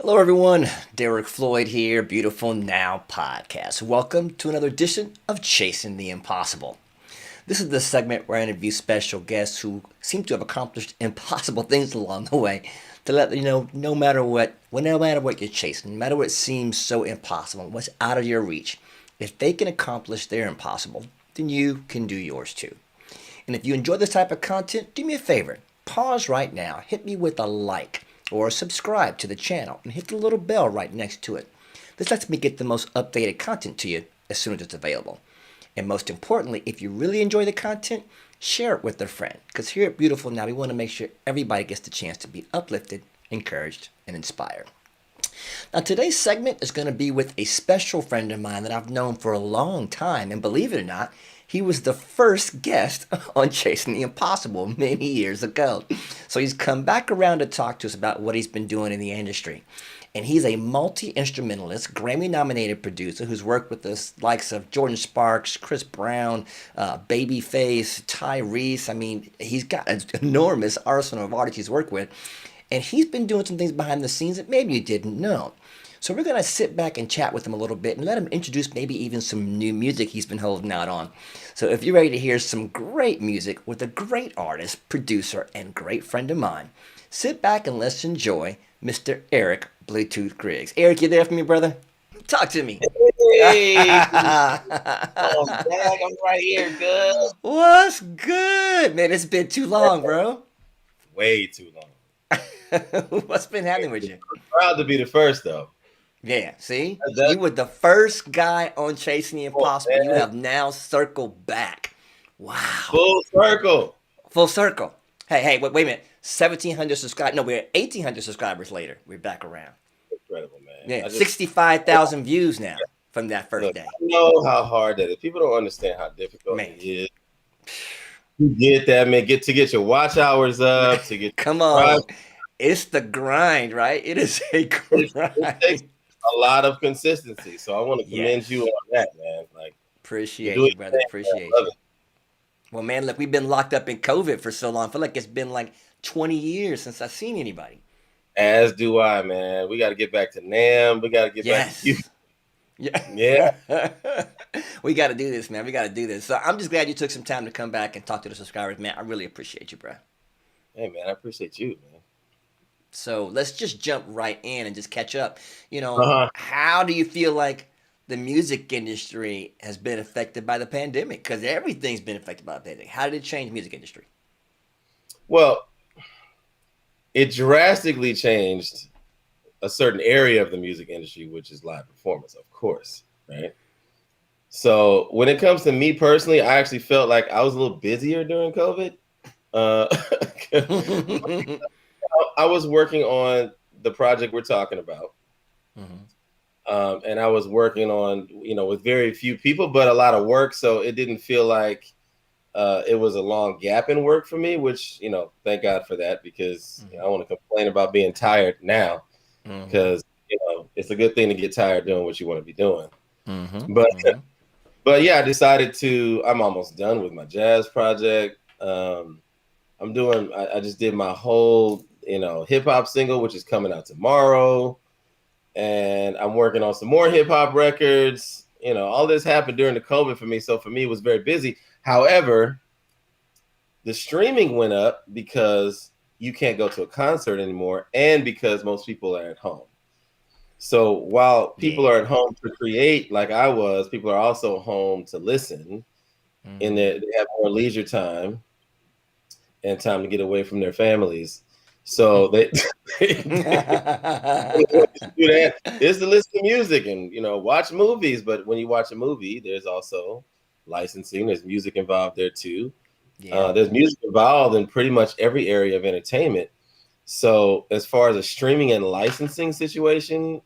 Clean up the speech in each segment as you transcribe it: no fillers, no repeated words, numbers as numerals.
Hello, everyone. Derek Floyd here, Beautiful Now Podcast. Welcome to another edition of Chasing the Impossible. This is the segment where I interview special guests who seem to have accomplished impossible things along the way to let you know no matter what you're chasing, no matter what seems so impossible, what's out of your reach, if they can accomplish their impossible, then you can do yours too. And if you enjoy this type of content, do me a favor. Pause right now, hit me with a like or subscribe to the channel and hit the little bell right next to it. This lets me get the most updated content to you as soon as it's available. And most importantly, if you really enjoy the content, share it with a friend. Because here at Beautiful Now, we want to make sure everybody gets the chance to be uplifted, encouraged, and inspired. Now, today's segment is going to be with a special friend of mine that I've known for a long time. And believe it or not, he was the first guest on Chasing the Impossible many years ago. So he's come back around to talk to us about what he's been doing in the industry. And he's a multi-instrumentalist, Grammy-nominated producer who's worked with the likes of Jordan Sparks, Chris Brown, Babyface, Tyrese. I mean, he's got an enormous arsenal of artists he's worked with. And he's been doing some things behind the scenes that maybe you didn't know. So we're going to sit back and chat with him a little bit and let him introduce maybe even some new music he's been holding out on. So if you're ready to hear some great music with a great artist, producer, and great friend of mine, sit back and let's enjoy Mr. Erik Blu2th Griggs. Erik, you there for me, brother? Talk to me. Hey, oh, Dag, I'm right here, good. What's good? Man, it's been too long, bro. Way too long. What's been happening with you? I'm proud to be the first, though. Yeah, see? That's You were the first guy on Chasing the Impossible. You man. have now circled back. Wow. Full circle. Full circle. Hey, wait a minute. 1,700 subscribers. No, we're at 1,800 subscribers later. We're back around. Incredible, man. Yeah, 65,000 views now from that first Look, day. I know how hard that is. People don't understand how difficult Man. it is. You get that, man. Get your watch hours up, to get Come on. It's the grind, right? It is a It takes grind. a lot of consistency. So I want to commend Yes. you on that, man. Like, Appreciate do you, it, brother. man. Appreciate I love you. it. Well, man, look, we've been locked up in COVID for so long. I feel like it's been like 20 years since I've seen anybody. As do I, man. We got to get back to NAM. We got to get back to you. Yes. Yeah. We got to do this, man. We got to do this. So I'm just glad you took some time to come back and talk to the subscribers, man. I really appreciate you, bro. Hey, man, I appreciate you, man. So let's just jump right in and just catch up. Uh-huh. How do you feel like the music industry has been affected by the pandemic? Because everything's been affected by the pandemic. How did it change the music industry? Well, it drastically changed a certain area of the music industry, which is live performance, of course, right? So when it comes to me personally, I actually felt like I was a little busier during COVID. Uh, I was working on the project we're talking about. And I was working on, with very few people, but a lot of work. So it didn't feel like it was a long gap in work for me, which, thank God for that, because I don't want to complain about being tired now, because, it's a good thing to get tired doing what you want to be doing. But yeah, I'm almost done with my jazz project. I just did my whole, hip hop single, which is coming out tomorrow. And I'm working on some more hip hop records. All this happened during the COVID for me. So for me, it was very busy. However, the streaming went up because you can't go to a concert anymore, and because most people are at home. So while people are at home to create, like I was, people are also home to listen, and they have more leisure time and time to get away from their families. So they do that is to listen to music and watch movies. But when you watch a movie, there's also licensing. There's music involved there too. There's music involved in pretty much every area of entertainment. So as far as a streaming and licensing situation,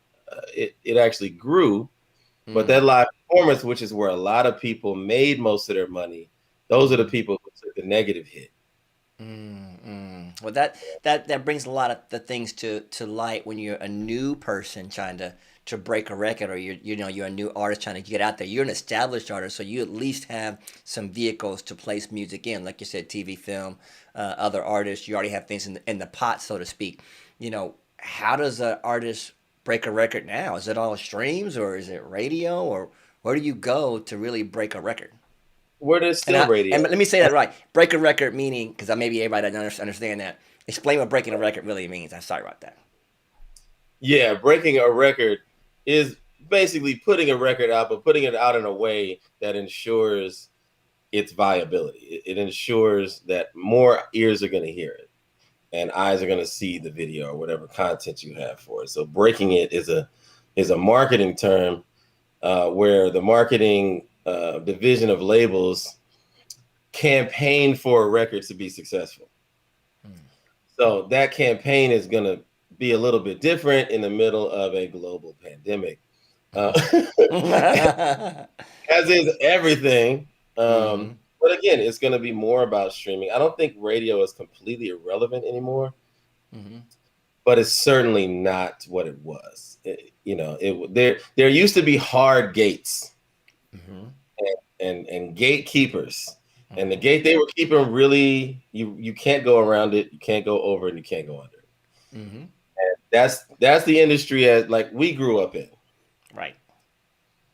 it actually grew. But that live performance, which is where a lot of people made most of their money, those are the people who took the negative hit. Well, that brings a lot of the things to light when you're a new person trying to break a record, or you're a new artist trying to get out there. You're an established artist, so you at least have some vehicles to place music in, like you said, TV, film, other artists. You already have things in the pot, so to speak. How does an artist break a record now? Is it all streams or is it radio or where do you go to really break a record? Where there's And still radio. let me say that right. Break a record meaning because maybe everybody doesn't understand that. Explain what breaking a record really means. I'm sorry about that. Yeah, breaking a record is basically putting a record out, but putting it out in a way that ensures its viability. It ensures that more ears are going to hear it and eyes are going to see the video or whatever content you have for it. So breaking it is a marketing term where the marketing division of labels campaign for a record to be successful. So that campaign is going to be a little bit different in the middle of a global pandemic, as is everything. But again, it's going to be more about streaming. I don't think radio is completely irrelevant anymore, but it's certainly not what it was. There used to be hard gates and gatekeepers. And the gate they were keeping really, you can't go around it, you can't go over it, and you can't go under it. And that's the industry as like we grew up in. Right.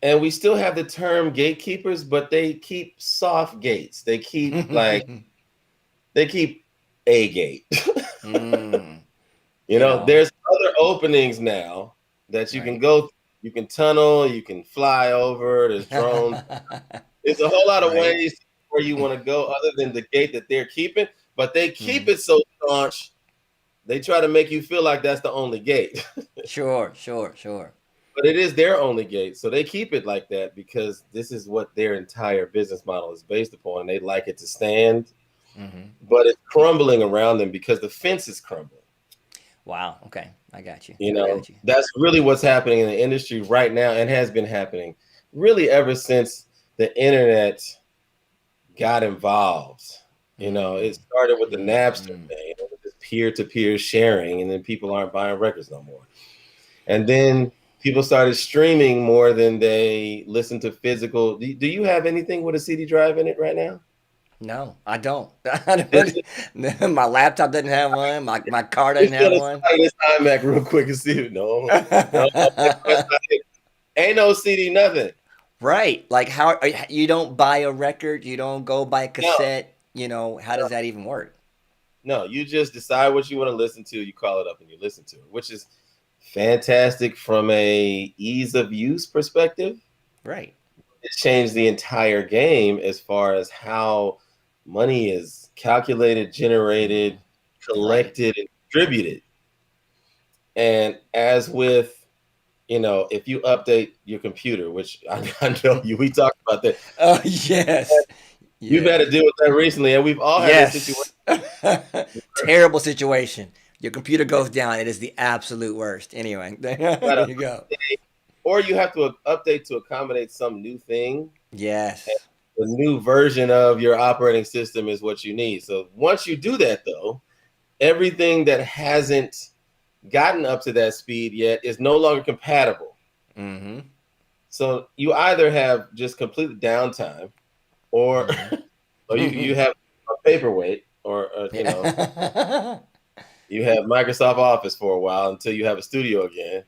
And we still have the term gatekeepers, but they keep soft gates. They keep they keep a gate. There's other openings now that you can go. You can tunnel. You can fly over. There's drones. There's a whole lot of ways where you want to go other than the gate that they're keeping, but they keep it so staunch. They try to make you feel like that's the only gate. Sure. But it is their only gate. So they keep it like that because this is what their entire business model is based upon. And they like it to stand, but it's crumbling around them because the fence is crumbling. Wow. Okay. I got you. That's really what's happening in the industry right now and has been happening really ever since the internet got involved. It started with the Napster thing, with this peer-to-peer sharing, and then people aren't buying records no more. And then people started streaming more than they listen to physical. Do you have anything with a CD drive in it right now? No, I don't. My laptop doesn't have one. My car doesn't have one. This iMac real quick and see it. No, ain't no CD, nothing. Right. Like how you don't buy a record, you don't go buy a cassette, how does that even work? No, you just decide what you want to listen to, you call it up and you listen to it, which is fantastic from a ease of use perspective. Right. It's changed the entire game as far as how money is calculated, generated, collected, and distributed. And as with if you update your computer, which I know we talked about that. Oh, yes. You've had to deal with that recently, and we've all had this situation. Terrible situation. Your computer goes down. It is the absolute worst. Anyway, there you go. Or you have to update to accommodate some new thing. Yes. And the new version of your operating system is what you need. So once you do that, though, everything that hasn't gotten up to that speed yet is no longer compatible. So you either have just complete downtime, or or you have a paperweight, or you have Microsoft Office for a while until you have a studio again.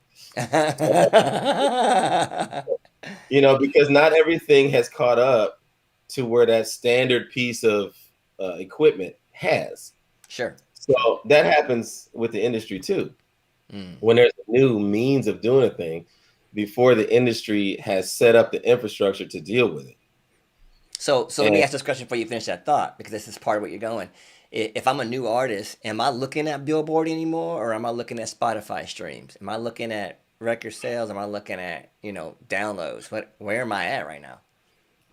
Because not everything has caught up to where that standard piece of equipment has. Sure. So that happens with the industry too. When there's a new means of doing a thing before the industry has set up the infrastructure to deal with it. So let me ask this question before you finish that thought, because this is part of what you're going. If I'm a new artist, am I looking at Billboard anymore, or am I looking at Spotify streams? Am I looking at record sales? Am I looking at, downloads? Where am I at right now?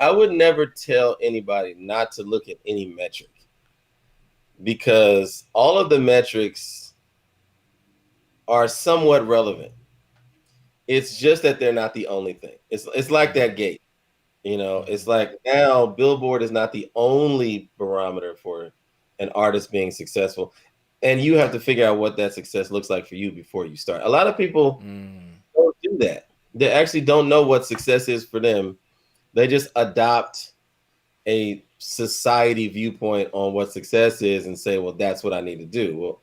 I would never tell anybody not to look at any metric, because all of the metrics are somewhat relevant. It's just that they're not the only thing. It's like that gate. It's like now Billboard is not the only barometer for an artist being successful. And you have to figure out what that success looks like for you before you start. A lot of people don't do that. They actually don't know what success is for them. They just adopt a society viewpoint on what success is and say, well, that's what I need to do. Well,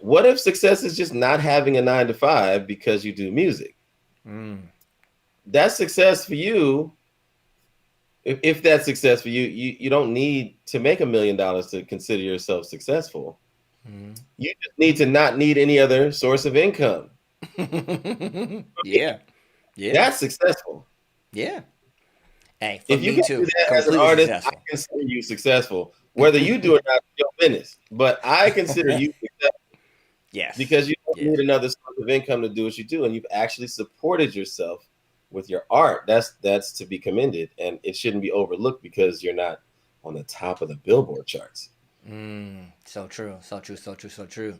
what if success is just not having a 9 to 5 because you do music? That's success for you. If that's success for you, you don't need to make $1 million to consider yourself successful. You just need to not need any other source of income. Yeah. Yeah. That's successful. Yeah. Hey, for If you me can do too. that as an Completely artist, I successful. consider you successful. Whether you do or not, it's your business. But I consider you successful Yes. because you don't Yeah. need another source of income to do what you do, and you've actually supported yourself with your art. That's to be commended, and it shouldn't be overlooked because you're not on the top of the Billboard charts. So true. So true. So true. So true.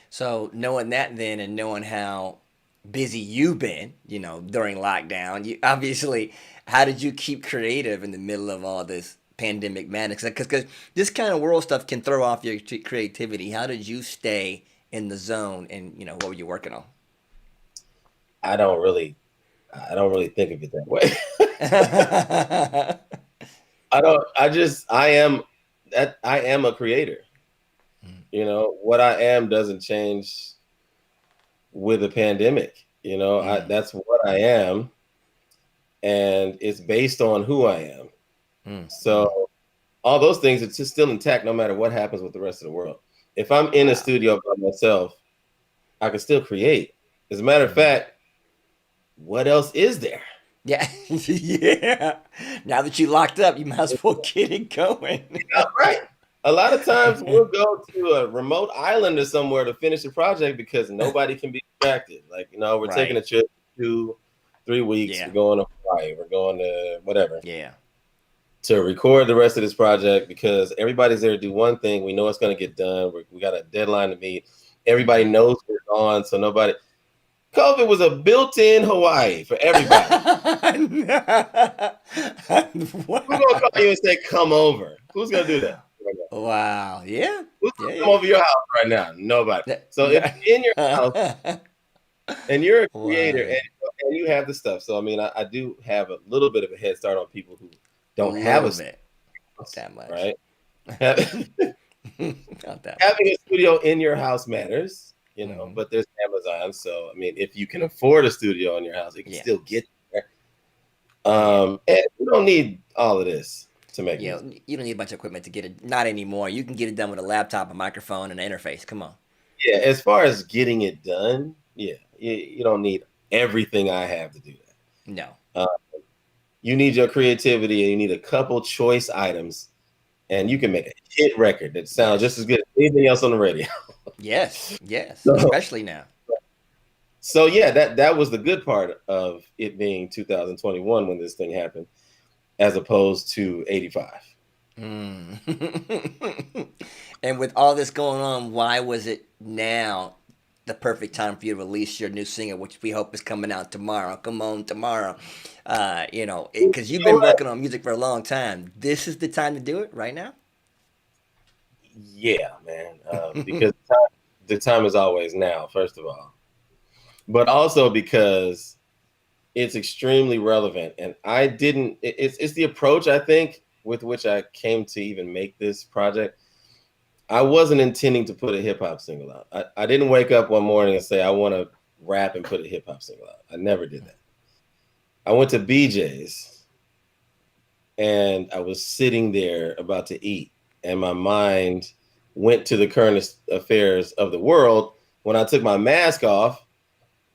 So knowing that then and knowing how busy you've been, during lockdown, you obviously, how did you keep creative in the middle of all this pandemic madness? Because this kind of world stuff can throw off your creativity. How did you stay in the zone and, what were you working on? I don't really, I don't really think of it that way. I don't. I am that. I am a creator. What I am doesn't change with a pandemic. That's what I am, and it's based on who I am. So all those things, it's just still intact no matter what happens with the rest of the world. If I'm in a studio by myself, I can still create. As a matter of fact, what else is there? Yeah. Yeah. Now that you locked up, you might as well get it going. Yeah, right. A lot of times we'll go to a remote island or somewhere to finish a project because nobody can be distracted. Like, we're taking a Right. trip 2-3 weeks. Yeah. We're going to Hawaii. We're going to whatever Yeah. to record the rest of this project because everybody's there to do one thing. We know it's going to get done. We got a deadline to meet. Everybody knows we're gone, so nobody. COVID was a built-in Hawaii for everybody. Who's gonna call you and say, "Come over"? Who's gonna do that? Wow. Yeah. Who's Yeah. gonna come over your house right now? Nobody. So if Yeah. you're in your house and you're a creator Wow. and you have the stuff, so I mean, I do have a little bit of a head start on people who A don't have a little bit. studio, That much. right? Not that Having much. a studio in your house matters, but there's Amazon, so I mean, if you can afford a studio in your house, it can Yeah. still get there. Yeah. And you don't need all of this to make Yeah. music. You don't need a bunch of equipment to get it. Not anymore. You can get it done with a laptop, a microphone, and an interface. Come on. Yeah, as far as getting it done, yeah, you don't need everything I have to do that. No. Uh, you need your creativity and you need a couple choice items, and you can make a hit record that sounds just as Yes. good as anything else on the radio. Yes. Yes. so, Especially now. so yeah, that was the good part of it being 2021 when this thing happened, as opposed to 85. And with all this going on, why was it now the perfect time for you to release your new single, which we hope is coming out tomorrow? Come on, tomorrow. Because you've been working on music for a long time. This is the time to do it right now? Yeah, man, because the time is always now, first of all, but also because it's extremely relevant, and I didn't. It's the approach I think with which I came to even make this project. I wasn't intending to put a hip hop single out. I didn't wake up one morning and say I want to rap and put a hip hop single out. I never did that. I went to BJ's and I was sitting there about to eat, and my mind went to the current affairs of the world when I took my mask off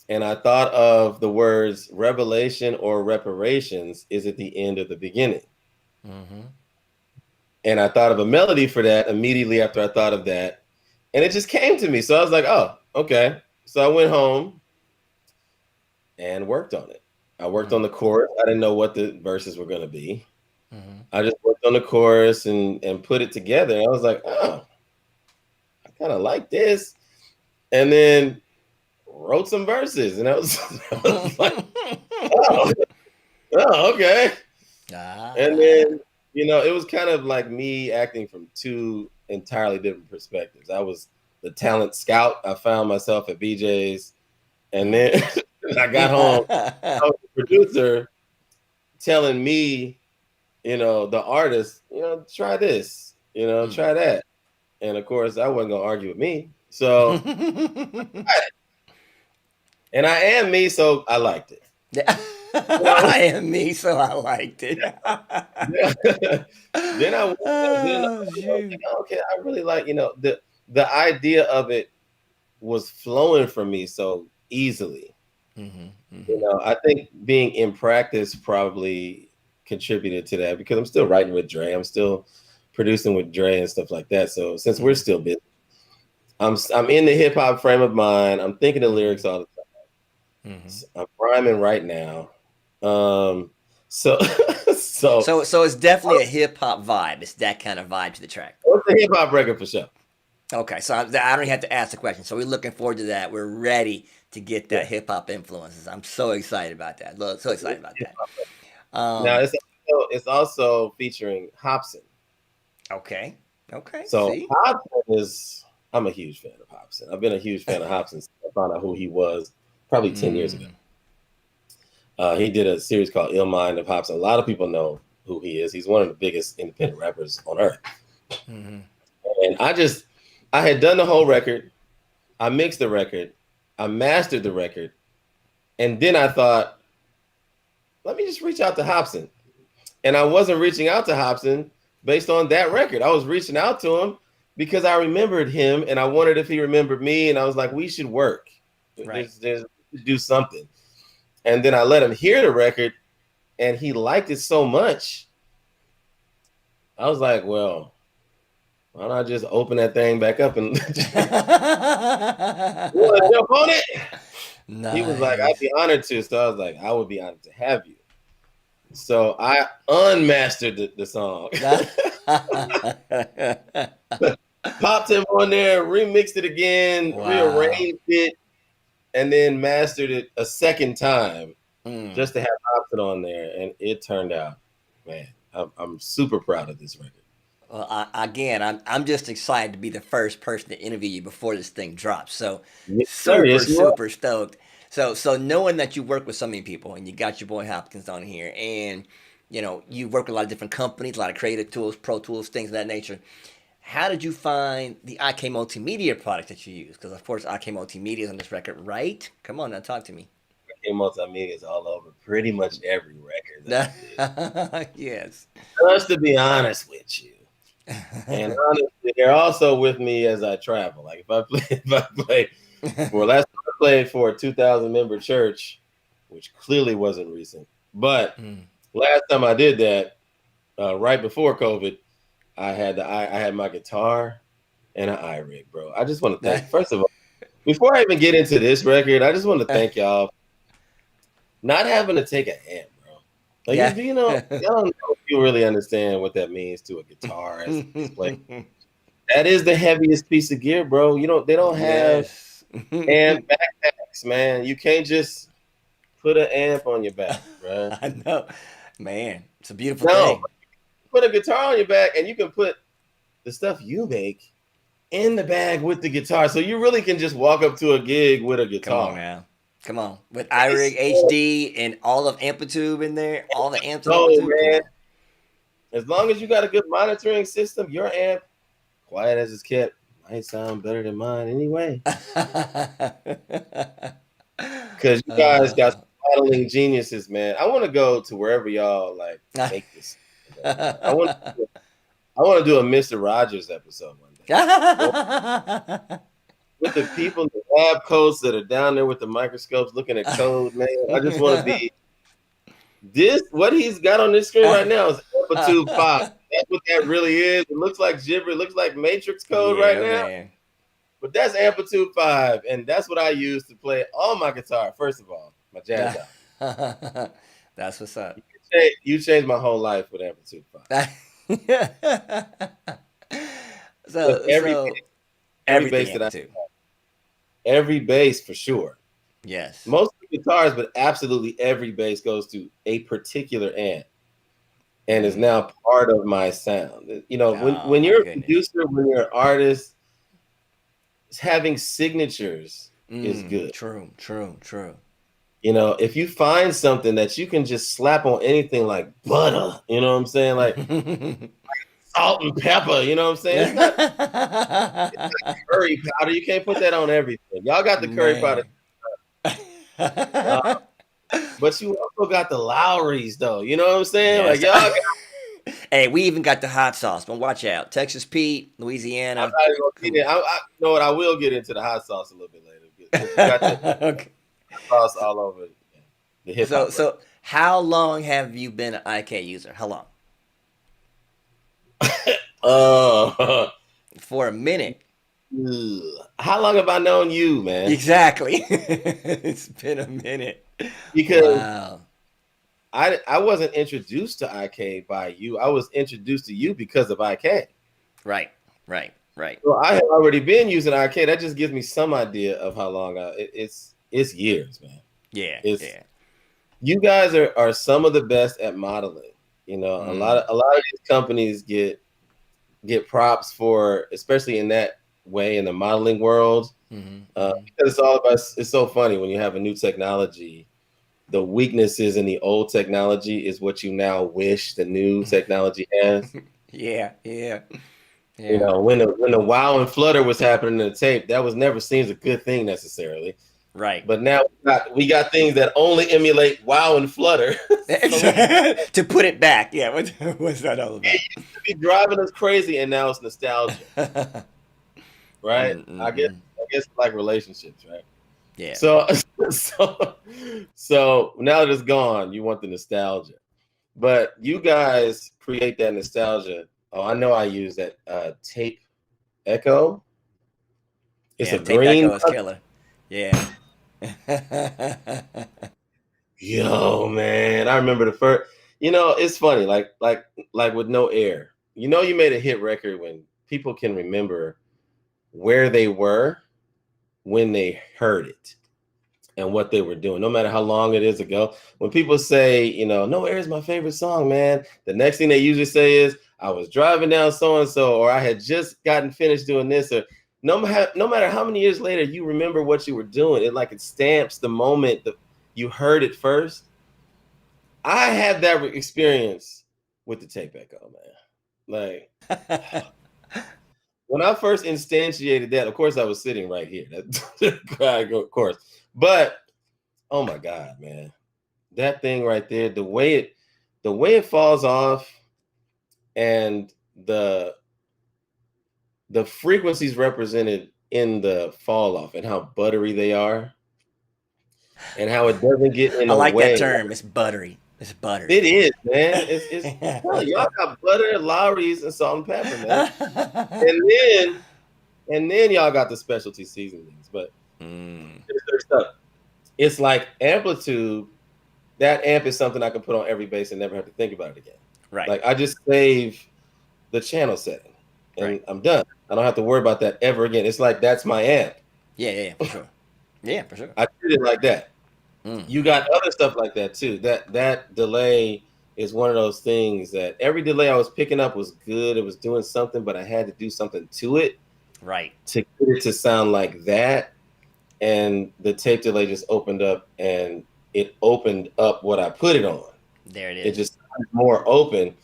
and I thought of the words revelation or reparations is at the end of the beginning. And I thought of a melody for that immediately after I thought of that. And it just came to me. So I was like, oh, okay. So I went home and worked on it. I worked on the chorus. I didn't know what the verses were going to be. I just worked on the chorus and put it together. And I was like, oh, I kind of like this. And then wrote some verses. And I was like, oh, okay. And then, it was kind of like me acting from two entirely different perspectives. I was the talent scout. I found myself at BJ's. And then I got home. I was the producer telling me, the artist, try this, try that. And of course, I wasn't going to argue with me. So, and I am me, so I liked it. You know? I am me, so I liked it. Then I went, then I Oh, was shoot. like, okay, I really like, the idea of it was flowing from me so easily. I think being in practice probably contributed to that because I'm still writing with Dre. I'm still producing with Dre and stuff like that. So since we're still busy, I'm in the hip hop frame of mind. I'm thinking the lyrics all the time. I'm rhyming right now. So So it's definitely a hip hop vibe. It's that kind of vibe to the track. it's a hip hop record for sure. Okay, so I don't even have to ask the question. So we're looking forward to that. We're ready to get that Yeah. hip hop influences. I'm so excited about that. So excited about that. Now it's also featuring Hobson. Okay. Okay. So See. Hobson I'm a huge fan of Hobson. I've been a huge fan of Hobson since I found out who he was probably 10 years ago. He did a series called Ill Mind of Hobson. A lot of people know who he is. He's one of the biggest independent rappers on earth. And I had done the whole record. I mixed the record. I mastered the record. And then I thought, let me just reach out to Hobson. And I wasn't reaching out to Hobson based on that record. I was reaching out to him because I remembered him and I wondered if he remembered me. And I was like, we should work. Right. There's do something. And then I let him hear the record and he liked it so much. I was like, well, why don't I just open that thing back up and jump on it? Nice. He was like, I'd be honored to. So I was like, I would be honored to have you. So I unmastered the song. Popped him on there, remixed it again, rearranged it, and then mastered it a second time just to have Hobson on there. And it turned out, man, I'm super proud of this record. Well, I'm just excited to be the first person to interview you before this thing drops. So super stoked. So knowing that you work with so many people and you got your boy Hopkins on here, and you work with a lot of different companies, a lot of creative tools, pro tools, things of that nature. How did you find the IK Multimedia product that you use? Because of course IK Multimedia is on this record, right? Come on now, talk to me. IK Multimedia is all over pretty much every record that I did. Yes. Just to be honest with you. And honestly, they're also with me as I travel. Like if I play for last time I played for a 2,000 member church, which clearly wasn't recent. But last time I did that, right before COVID, I had my guitar and an iRig, bro. I just want to thank, first of all, before I even get into this record, I just want to thank y'all not having to take an amp, bro. Like I don't know if you really understand what that means to a guitar as a display. That is the heaviest piece of gear, bro. They don't have amp backpacks, man. You can't just put an amp on your back, bro. I know, man. It's a beautiful thing. Put a guitar on your back, and you can put the stuff you make in the bag with the guitar, so you really can just walk up to a gig with a guitar. Come on now. Come on, with iRig HD and all of Amplitude in there, all the amps. Man. As long as you got a good monitoring system, your amp, quiet as it's kept, might sound better than mine anyway. Because you guys got some modeling geniuses, man. I want to go to wherever y'all like make this. I want to do a Mr. Rogers episode one day. With the people in the lab coats that are down there with the microscopes looking at code, man. I just want to be what he's got on this screen right now is Amplitude 5. That's what that really is. It looks like gibberish. It looks like Matrix code right now. Man. But that's Amplitude 5, and that's what I use to play on my guitar, first of all, my jazz album. That's what's up. You changed my whole life with Amplitude 5. So every bass that I do. Every bass for sure. Yes. Most of the guitars, but absolutely every bass goes to a particular amp and is now part of my sound. When you're a producer, when you're an artist, having signatures is good. True. If you find something that you can just slap on anything like butter, you know what I'm saying? Like salt and pepper, you know what I'm saying? It's not curry curry powder. You can't put that on everything. Y'all got the curry powder. But you also got the Lowry's, though. You know what I'm saying? Yes. Like, y'all got. Hey, we even got the hot sauce, but watch out. Texas Pete, I'm Louisiana. not even gonna get in. You know what? I will get into the hot sauce a little bit later. Because you got the Okay. sauce all over the hip hop. So how long have you been an IK user? How long? For a minute. How long have I known you, man? Exactly. It's been a minute. Because Wow. I wasn't introduced to IK by you. I was introduced to you because of IK. Right. So I had already been using IK. That just gives me some idea of how long it's years, man. Yeah. You guys are some of the best at modeling. You know, a lot of these companies get props for, especially in that way in the modeling world, because it's all about. It's so funny when you have a new technology. The weaknesses in the old technology is what you now wish the new technology has. Yeah. You know, when the wow and flutter was happening in the tape, that was never seen as a good thing necessarily. Right. But now we got things that only emulate wow and flutter. To put it back, yeah. What's that all about? It used to be driving us crazy, and now it's nostalgia, right? I guess like relationships, right? Yeah. So now that it's gone, you want the nostalgia. But you guys create that nostalgia. Oh, I know I use that tape echo. It's a Tape green. echo is killer. Yeah. Yo, man, I remember the first. You know, it's funny, like with no air. You know, you made a hit record when people can remember where they were when they heard it and what they were doing, no matter how long it is ago. When people say, you know, No Air is my favorite song, man, the next thing they usually say is, I was driving down so-and-so, or I had just gotten finished doing this, or no matter how many years later you remember what you were doing, it stamps the moment that you heard it first. I had that experience with the tape echo, man. Like, when I first instantiated that, of course, I was sitting right here. Of course. But oh my God, man, that thing right there, the way it falls off, and the frequencies represented in the fall off, and how buttery they are, and how it doesn't get in I the like that way. term. It's buttery. It's buttery. It is, man. It's y'all got butter, Lowry's, and salt and pepper, man. And then y'all got the specialty seasonings, but it's like amplitude. That amp is something I can put on every bass and never have to think about it again. Right. Like, I just save the channel setting and I'm done. I don't have to worry about that ever again. It's like, that's my amp. Yeah, for sure. Yeah, for sure. I treat it like that. You got other stuff like that too. That delay is one of those things that every delay I was picking up was good. It was doing something, but I had to do something to it. Right. To get it to sound like that. And the tape delay just opened up, and it opened up what I put it on. There it is. It just more open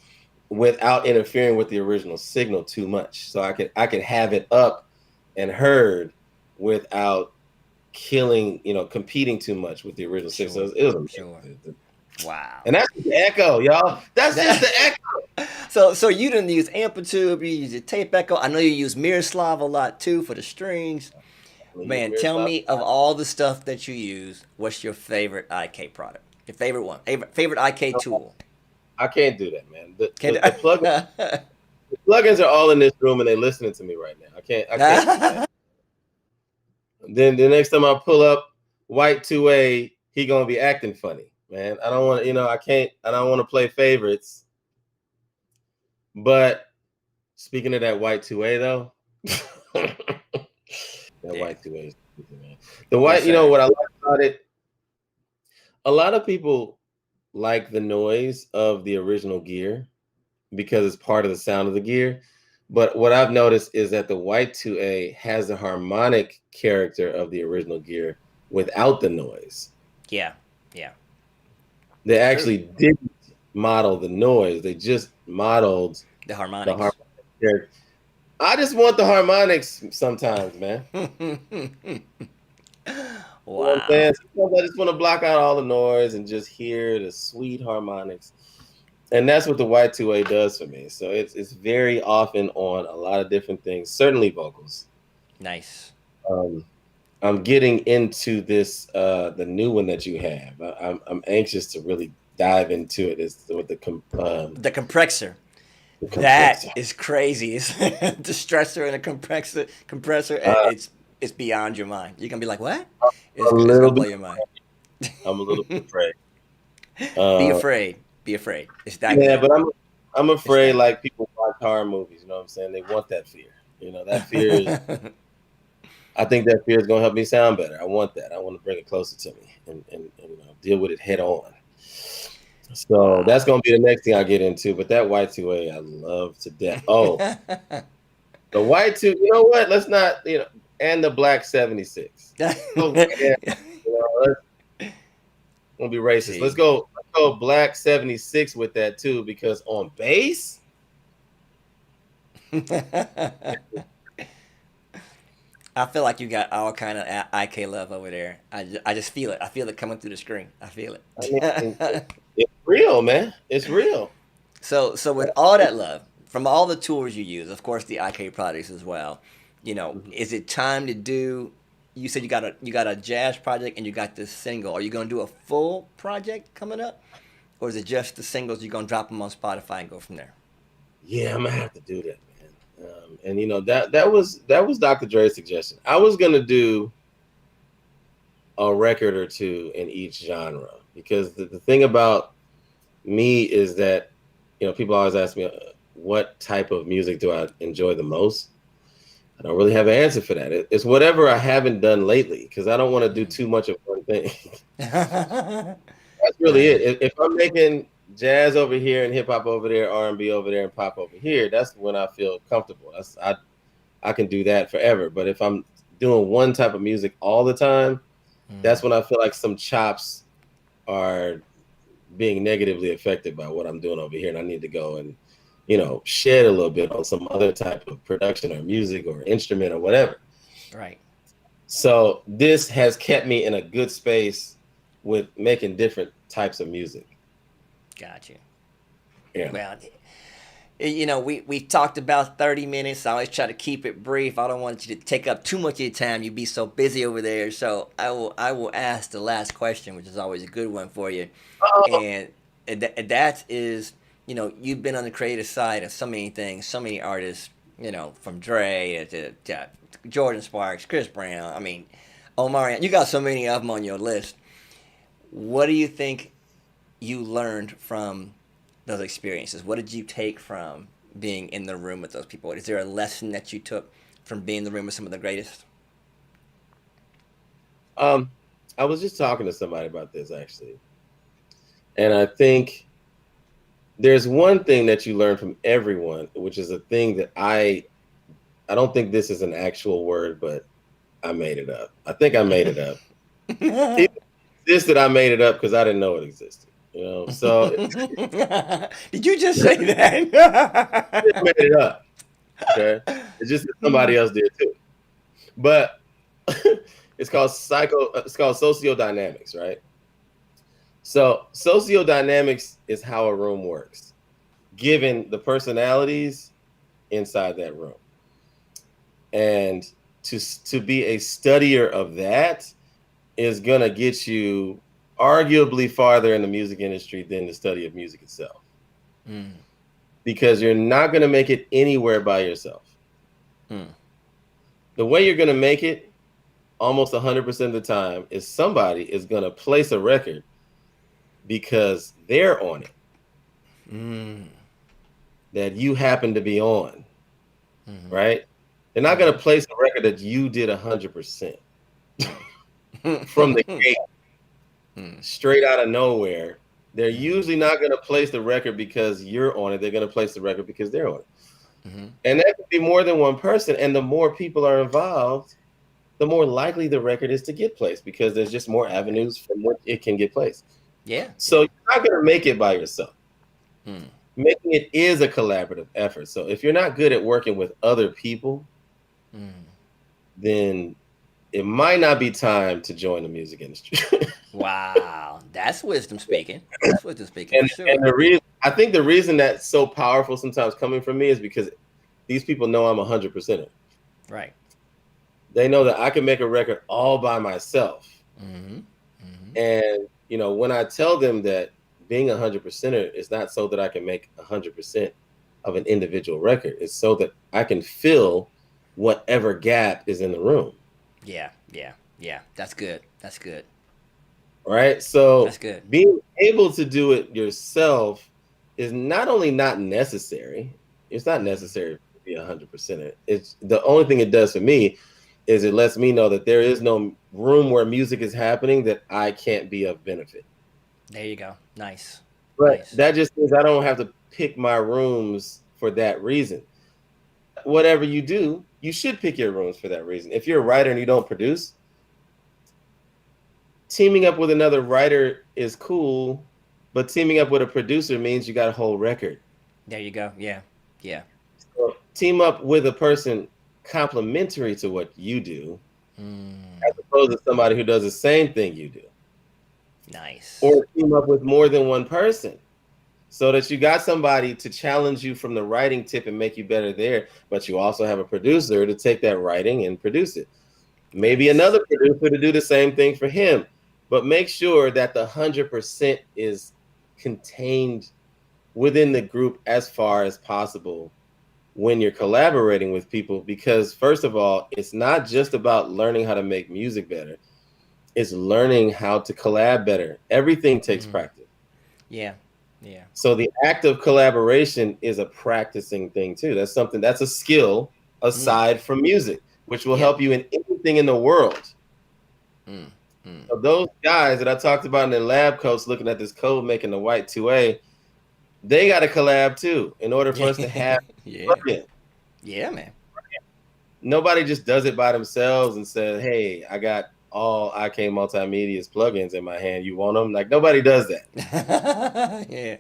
without interfering with the original signal too much. So I could have it up and heard without killing, competing too much with the original signal. So it was amazing. Wow. And that's the echo, y'all. That's just the echo. So you didn't use amplitude, you use the tape echo. I know you use Miroslav a lot too for the strings. Man, tell me, of all the stuff that you use, what's your favorite IK product? Your favorite one? Favorite IK tool? I can't do that, man. The plugins are all in this room, and they're listening to me right now. I can't do that. Then the next time I pull up White 2A, he gonna be acting funny, man. I don't want to, I don't want to play favorites. But speaking of that White 2A though, White 2A is stupid, man. The white, what I like about it, a lot of people like the noise of the original gear because it's part of the sound of the gear. But what I've noticed is that the White 2A has the harmonic character of the original gear without the noise. Yeah. They actually didn't model the noise. They just modeled the harmonics. character. I just want the harmonics sometimes, man. You know what I'm Wow. saying? Sometimes I just want to block out all the noise and just hear the sweet harmonics. And that's what the Y2A does for me. So it's very often on a lot of different things, certainly vocals. Nice. Um, I'm getting into this the new one that you have. I'm anxious to really dive into it. Is with The compressor. the That compressor. is crazy. It's the stressor and a compressor. Uh, It's beyond your mind. You're gonna be like, what? a It's little gonna blow bit. your mind. I'm a little bit afraid. Be Uh, afraid. Be afraid. It's that yeah, good. but I'm It's afraid that good. like people watch horror movies. You know what I'm saying? They want that fear. That fear is. I think that fear is going to help me sound better. I want that. I want to bring it closer to me and deal with it head on. So that's Wow. going to be the next thing I get into. But that Y2A, I love to death. Oh, the Y2, you know what? Let's not, and the Black 76. Oh, yeah. Let's gonna be racist. Let's See. go. Let's go Black 76 with that too, because on bass, I feel like you got all kind of IK love over there. I just feel it. I feel it coming through the screen. I feel I mean, it. it's real, man. It's real. So with all that love from all the tools you use, of course the IK products as well. Mhm. Is it time to do? You said you got a jazz project and you got this single. Are you gonna do a full project coming up, or is it just the singles? You're gonna drop them on Spotify and go from there. Yeah, I'm gonna have to do that, man. And that was Dr. Dre's suggestion. I was gonna do a record or two in each genre because the thing about me is that people always ask me what type of music do I enjoy the most. I don't really have an answer for that. It's whatever I haven't done lately because I don't want to do too much of one thing. That's really it. Nice. If I'm making jazz over here and hip hop over there, R&B over there, and pop over here, that's when I feel comfortable. I can do that forever. But if I'm doing one type of music all the time, that's when I feel like some chops are being negatively affected by what I'm doing over here, and I need to go and shed a little bit on some other type of production or music or instrument or whatever. Right. So this has kept me in a good space with making different types of music. Got you. Yeah. Well, we talked about 30 minutes. I always try to keep it brief. I don't want you to take up too much of your time. You'd be so busy over there. So I will ask the last question, which is always a good one for you, Oh, and that is, you've been on the creative side of so many things, so many artists. From Dre to Jordan Sparks, Chris Brown. I mean, Omarion. You got so many of them on your list. What do you think you learned from those experiences? What did you take from being in the room with those people? Is there a lesson that you took from being in the room with some of the greatest? um, I was just talking to somebody about this actually, and I think there's one thing that you learn from everyone, which is a thing that I don't think this is an actual word, but I made it up. I think I made it up. It existed. I made it up because I didn't know it existed. So Did you just say I that? made it up. Okay, it's just that somebody else did too. But It's called sociodynamics, right? So sociodynamics is how a room works, given the personalities inside that room. And to be a studier of that is gonna get you arguably farther in the music industry than the study of music itself. Mm, Because you're not gonna make it anywhere by yourself. mm, The way you're gonna make it almost 100% of the time is somebody is gonna place a record because they're on it mm, that you happen to be on, mm, right? They're not gonna place a record that you did 100% from the mm. gate, straight out of nowhere. They're usually not gonna place the record because you're on it. They're gonna place the record because they're on it, and that could be more than one person. And the more people are involved, the more likely the record is to get placed because there's just more avenues from which it can get placed. Yeah, So yeah. you're not gonna make it by yourself. making it is a collaborative effort. So if you're not good at working with other people, then it might not be time to join the music industry. Wow, that's wisdom speaking. That's wisdom speaking for And sure. I think the reason that's so powerful sometimes coming from me is because these people know I'm 100%er. Right. They know that I can make a record all by myself. Mm-hmm. Mm-hmm. And, when I tell them that being 100%er is not so that I can make 100% of an individual record, it's so that I can fill whatever gap is in the room. Yeah. Yeah. Yeah. That's good. That's good. Right. So That's good. being able to do it yourself is not only not necessary, it's not necessary to be 100%. It's the only thing it does for me is it lets me know that there is no room where music is happening that I can't be of benefit. There you go. Nice. But Nice. that just means I don't have to pick my rooms for that reason. Whatever you do, you should pick your rooms for that reason. If you're a writer and you don't produce, teaming up with another writer is cool, but teaming up with a producer means you got a whole record. There you go. Yeah. Yeah. So team up with a person complementary to what you do, as opposed to somebody who does the same thing you do. Nice. Or team up with more than one person so that you got somebody to challenge you from the writing tip and make you better there, but you also have a producer to take that writing and produce it. Maybe Nice. another producer to do the same thing for him, but make sure that the 100% is contained within the group as far as possible when you're collaborating with people, because first of all, it's not just about learning how to make music better. It's learning how to collab better. Everything takes practice. Yeah. Yeah. So the act of collaboration is a practicing thing too. That's a skill aside from music, which will Yep. help you in anything in the world. So those guys that I talked about in the lab coats looking at this code making the white 2A, they got to collab too in order for us to have Yeah. plugin. Yeah, man. Nobody just does it by themselves and says, "Hey, I got all IK Multimedia's plugins in my hand. You want them?" Like nobody does that. Yeah.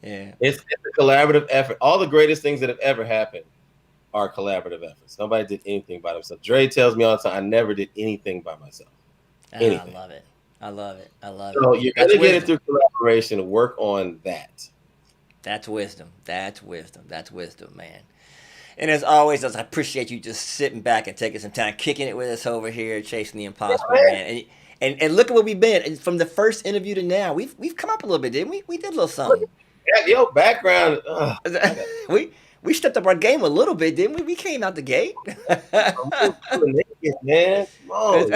Yeah. It's a collaborative effort. All the greatest things that have ever happened are collaborative efforts. Nobody did anything by themselves. Dre tells me all the time, I never did anything by myself. I Anything. love it. I love it. I love So it. you're That's gonna get it wisdom. through collaboration. Work on that. That's wisdom. That's wisdom. That's wisdom, man. And as always, I appreciate you just sitting back and taking some time, kicking it with us over here, chasing the impossible, man. And look at what we've been. And from the first interview to now. We've come up a little bit, didn't we? We did a little something. Your background. we we stepped up our game a little bit, didn't we? We came out the gate. Man, come on.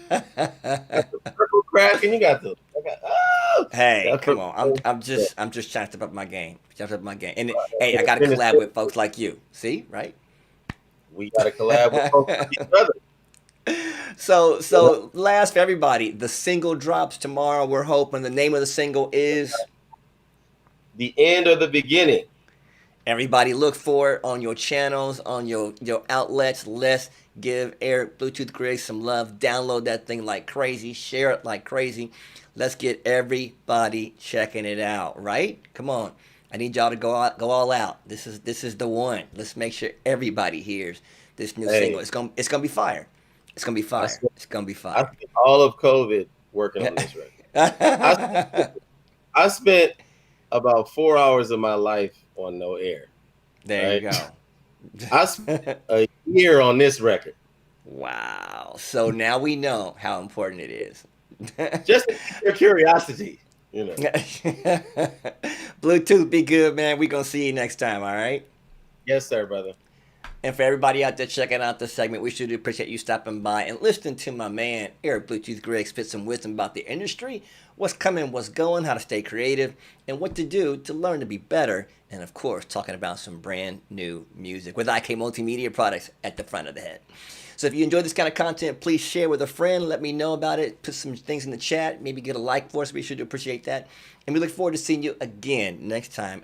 Got the purple cracking. You got the. Hey, come on! I'm Purple, I'm just I'm just trying to step up my game. Step up my game. And hey, I got to collab with folks like you. See, right? we got to collab with folks like each other. So last for everybody, the single drops tomorrow. We're hoping the name of the single is. The end or the beginning. Everybody look for it on your channels, on your outlets. Let's give Erik Blu2th Griggs some love. Download that thing like crazy. Share it like crazy. Let's get everybody checking it out, right? Come on. I need y'all to go all out. This is the one. Let's make sure everybody hears this new single. It's gonna be fire. It's gonna be fire. It's gonna be I fire. spent all of COVID working on this record. I spent about 4 hours of my life on no air. There you Right? go. I spent a year on this record. Wow. So now we know how important it is. Just your curiosity, Blu2th, be good, man. We gonna see you next time, all right? Yes, sir, brother. And for everybody out there checking out this segment, we should appreciate you stopping by and listening to my man Erik Blu2th Griggs spit some wisdom about the industry, what's coming, what's going, how to stay creative, and what to do to learn to be better. And of course, talking about some brand new music with IK Multimedia products at the front of the head. So if you enjoy this kind of content, please share with a friend. Let me know about it. Put some things in the chat. Maybe get a like for us. We should appreciate that. And we look forward to seeing you again next time